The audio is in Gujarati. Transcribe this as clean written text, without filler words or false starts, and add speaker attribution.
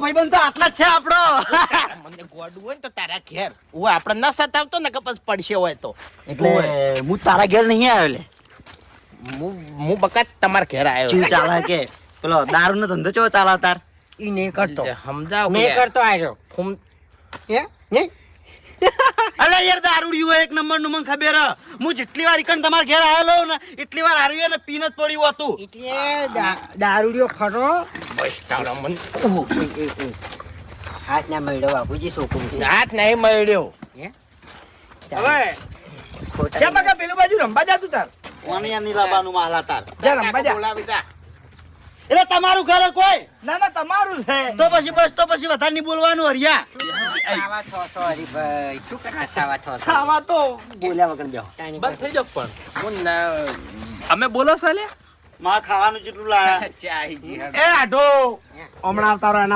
Speaker 1: ભાઈબંધ તો આટલા જ છે આપણો.
Speaker 2: મને ગોડું હોય ને તો તારા ઘેર હું આપણે ન સતાવતો ને કે પછી પડશે હોય તો
Speaker 1: એટલે હું તારા ઘેર નહીં આવ્યો લે.
Speaker 2: હું બકા તમારા ઘેર આવ્યો
Speaker 1: ચીવ ચાલે કે પેલો દારૂનો ધંધો ચેવો ચાલે તાર?
Speaker 3: ઈ નહીં કરતો.
Speaker 2: સમજાવ
Speaker 3: નહીં કરતો આર્યો. હે નહીં
Speaker 1: અલે યાર દારૂડિયું હોય એક નંબર નું મને ખબર હ. હું જેટલી વાર ઈકણ તમારા ઘેર આવેલો ને એટલી વાર હાર્યું ને પીન જ પડ્યું હતું.
Speaker 3: એટલે દારૂડિયો ખરો.
Speaker 2: બસ તારા મન
Speaker 3: હાથ ના મળ્યો બાપુજી છોકરું છે.
Speaker 2: હાથ નહીં મળ્યો
Speaker 3: હે
Speaker 4: હવે કેમ બકા પેલું બાજુ રંબા જાતું તાર
Speaker 1: કોને યાર નીલાબાનું માલા તાર?
Speaker 4: જા રંબા જા.
Speaker 2: બોલાવી જા
Speaker 1: એટલે તમારું ઘર કોઈ
Speaker 4: ના ના તમારું છે
Speaker 1: તો પછી બસ તો પછી વધારે નહીં બોલવાનું હરિયા.
Speaker 3: સાવા છો હરીભાઈ શું કરા સાવા છો
Speaker 4: સાવા તો
Speaker 1: બોલ્યા વગર બેહો.
Speaker 5: બસ થઈ જાવ પણ
Speaker 2: હું ના
Speaker 5: અમે બોલો સાલે
Speaker 1: માં ખાવાનું જેટલું લાયા
Speaker 2: ચાહી જી
Speaker 4: એ આઢો હમણાં તારો એના